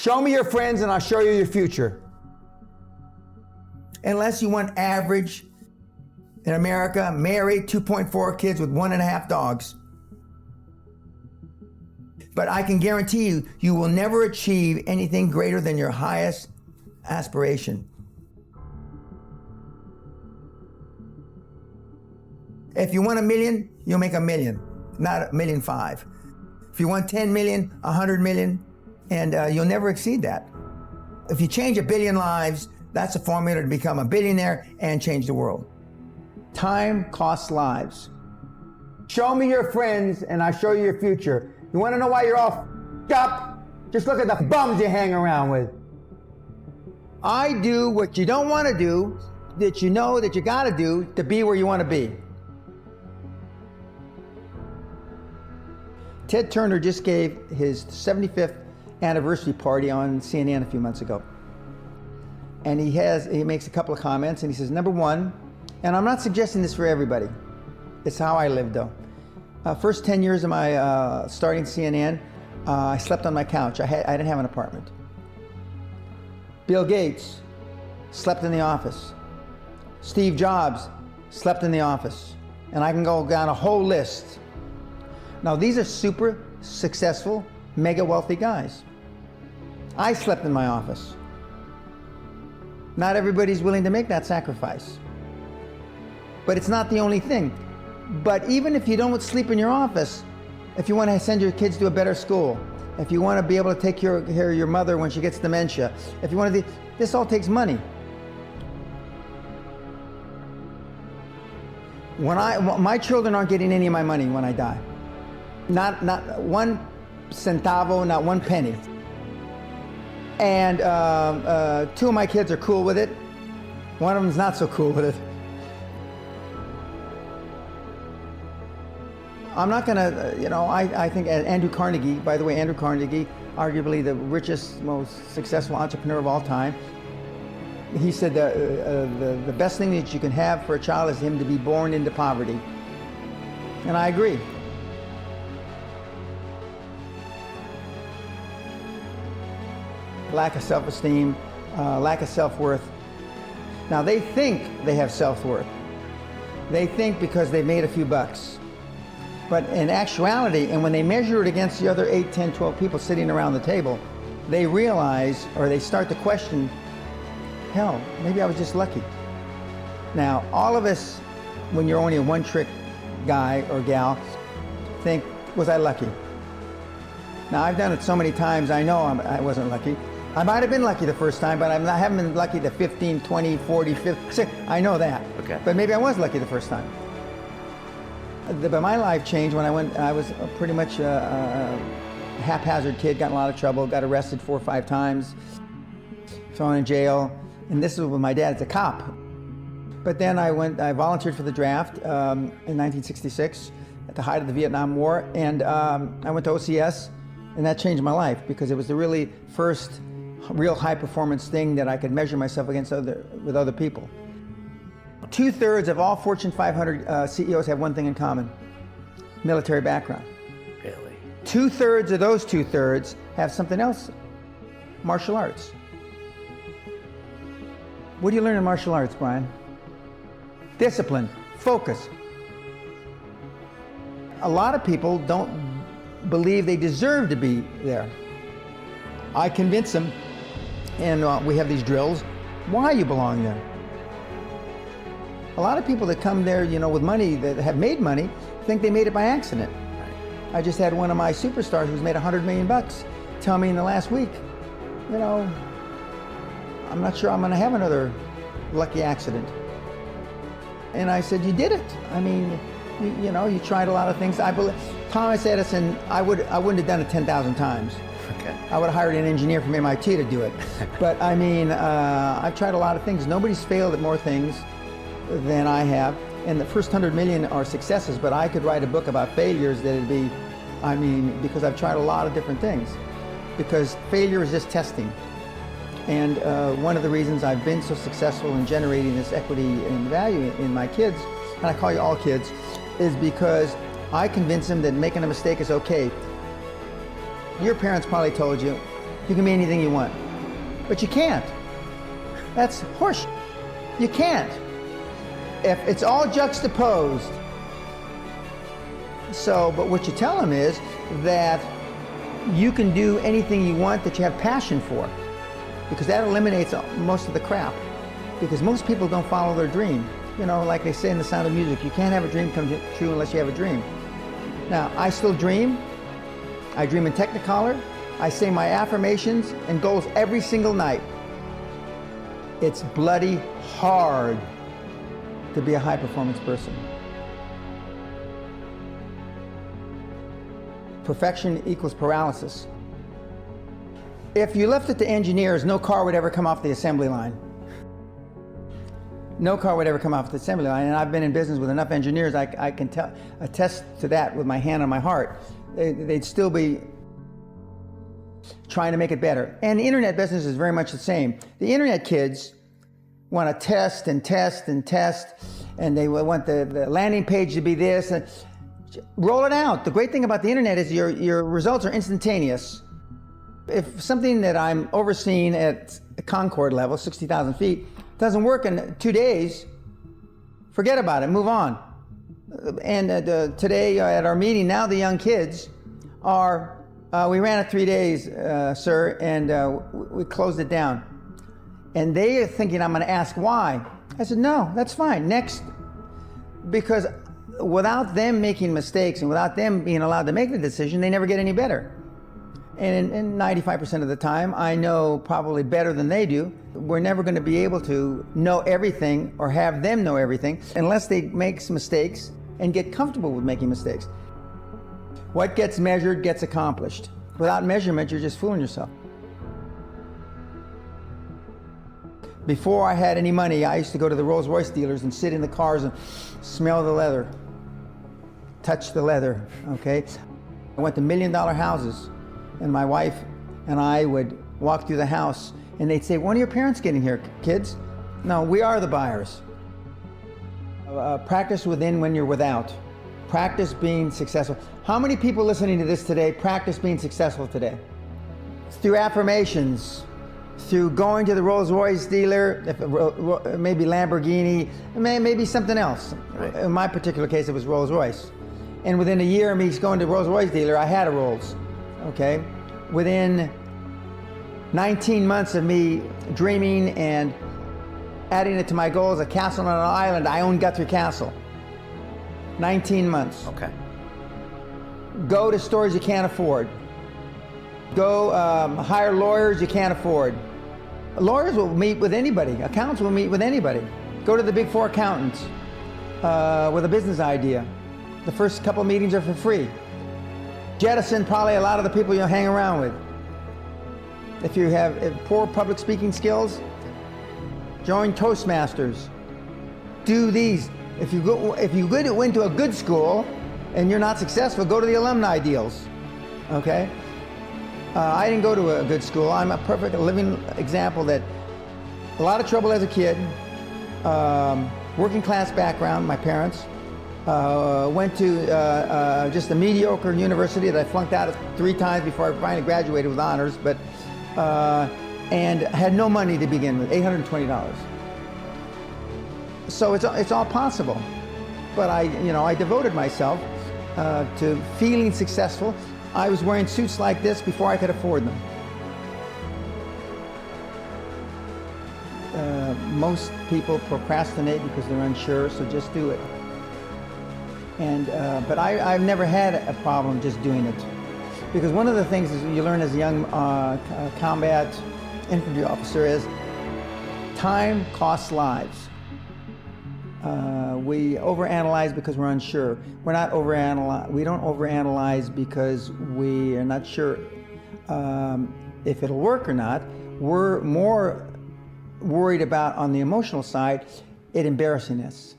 Show me your friends and I'll show you your future. Unless you want average in America, married, 2.4 kids with 1.5 dogs. But I can guarantee you, you will never achieve anything greater than your highest aspiration. If you want $1 million, you'll make $1 million, not $1.5 million. If you want 10 million, 100 million, and you'll never exceed that. If you change 1 billion lives, that's a formula to become a billionaire and change the world. Time costs lives. Show me your friends and I'll show you your future. You want to know why you're all up? Just look at the bums you hang around with. I do what you don't want to do, that you know that you got to do to be where you want to be. Ted Turner just gave his 75th anniversary party on CNN a few months ago. And he makes a couple of comments and he says, number one, and I'm not suggesting this for everybody, it's how I lived though. First 10 years of my starting CNN, I slept on my couch. I didn't have an apartment. Bill Gates slept in the office. Steve Jobs slept in the office. And I can go down a whole list. Now these are super successful, mega wealthy guys. I slept in my office. Not everybody's willing to make that sacrifice. But it's not the only thing. But even if you don't sleep in your office, if you want to send your kids to a better school, if you want to be able to take care of your mother when she gets dementia, if you want to, this all takes money. My children aren't getting any of my money when I die. Not one centavo, not one penny. And two of my kids are cool with it. One of them's not so cool with it. I'm not gonna, I think Andrew Carnegie, by the way, Andrew Carnegie, arguably the richest, most successful entrepreneur of all time, he said the best thing that you can have for a child is him to be born into poverty. And I agree. Lack of self-esteem, lack of self-worth. Now they think they have self-worth. They think because they've made a few bucks. But in actuality, and when they measure it against the other 8, 10, 12 people sitting around the table, they realize, or they start to question, hell, maybe I was just lucky. Now, all of us, when you're only a one-trick guy or gal, think, was I lucky? Now, I've done it so many times, I know I wasn't lucky. I might have been lucky the first time, but I haven't been lucky the 15, 20, 40, 50, I know that. Okay. But maybe I was lucky the first time. But my life changed when I was pretty much a haphazard kid, got in a lot of trouble, got arrested 4 or 5 times, thrown in jail, and this was with my dad as a cop. But then I volunteered for the draft in 1966 at the height of the Vietnam War, and I went to OCS, and that changed my life because it was the really first real high performance thing that I could measure myself against with other people. 2/3 of all Fortune 500 CEOs have one thing in common: military background. Really? 2/3 of those 2/3 have something else: martial arts. What do you learn in martial arts, Brian? Discipline, focus. A lot of people don't believe they deserve to be there. I convince them, and we have these drills, why you belong there. A lot of people that come there, with money, that have made money, think they made it by accident. Right. I just had one of my superstars who's made $100 million tell me in the last week, I'm not sure I'm going to have another lucky accident. And I said, you did it. I mean, you tried a lot of things. I believe Thomas Edison, I wouldn't have done it 10,000 times. Okay. I would have hired an engineer from MIT to do it. But I mean, I've tried a lot of things. Nobody's failed at more things than I have, and the first 100 million are successes, but I could write a book about failures that'd be, because I've tried a lot of different things. Because failure is just testing. And one of the reasons I've been so successful in generating this equity and value in my kids, and I call you all kids, is because I convince them that making a mistake is okay. Your parents probably told you, you can be anything you want. But you can't. That's horseshit. You can't. If it's all juxtaposed. So, but what you tell them is that you can do anything you want that you have passion for, because that eliminates most of the crap. Because most people don't follow their dream. You know, like they say in The Sound of Music, you can't have a dream come true unless you have a dream. Now, I still dream. I dream in Technicolor. I say my affirmations and goals every single night. It's bloody hard to be a high-performance person. Perfection equals paralysis. If you left it to engineers, no car would ever come off the assembly line. No car would ever come off the assembly line, and I've been in business with enough engineers, I can attest to that with my hand on my heart. They'd still be trying to make it better. And the internet business is very much the same. The internet kids want to test and test and test, and they want the landing page to be this. And roll it out. The great thing about the internet is your results are instantaneous. If something that I'm overseeing at Concord level, 60,000 feet, doesn't work in 2 days, forget about it, move on. And today at our meeting, now the young kids are, we ran it 3 days, sir, and we closed it down. And they are thinking I'm going to ask why. I said, no, that's fine, next. Because without them making mistakes and without them being allowed to make the decision, they never get any better. And in 95% of the time, I know probably better than they do. We're never going to be able to know everything or have them know everything unless they make some mistakes and get comfortable with making mistakes. What gets measured gets accomplished. Without measurement, you're just fooling yourself. Before I had any money, I used to go to the Rolls-Royce dealers and sit in the cars and smell the leather, touch the leather, okay? I went to $1 million houses, and my wife and I would walk through the house, and they'd say, when are your parents getting here, kids? No, we are the buyers. Practice within when you're without. Practice being successful. How many people listening to this today practice being successful today? Through affirmations, through going to the Rolls-Royce dealer, maybe Lamborghini, maybe something else. Right. In my particular case, it was Rolls-Royce. And within a year of me going to the Rolls-Royce dealer, I had a Rolls, okay? Within 19 months of me dreaming and adding it to my goals, a castle on an island, I own Guthrie Castle. 19 months. Okay. Go to stores you can't afford. Go hire lawyers you can't afford. Lawyers will meet with anybody. Accountants will meet with anybody. Go to the big four accountants with a business idea. The first couple meetings are for free. Jettison probably a lot of the people you'll hang around with. If you have poor public speaking skills, join Toastmasters. Do these. If you go into a good school and you're not successful, go to the alumni deals. Okay? I didn't go to a good school. I'm a perfect living example that a lot of trouble as a kid, working class background, my parents, went to just a mediocre university that I flunked out of 3 times before I finally graduated with honors, but and had no money to begin with, $820. So it's all possible, but I devoted myself to feeling successful. I was wearing suits like this before I could afford them. Most people procrastinate because they're unsure, so just do it. And but I've never had a problem just doing it, because one of the things is you learn as a young combat infantry officer is time costs lives. We overanalyze because we're unsure. We don't overanalyze because we are not sure if it'll work or not. We're more worried about, on the emotional side, it embarrassing us.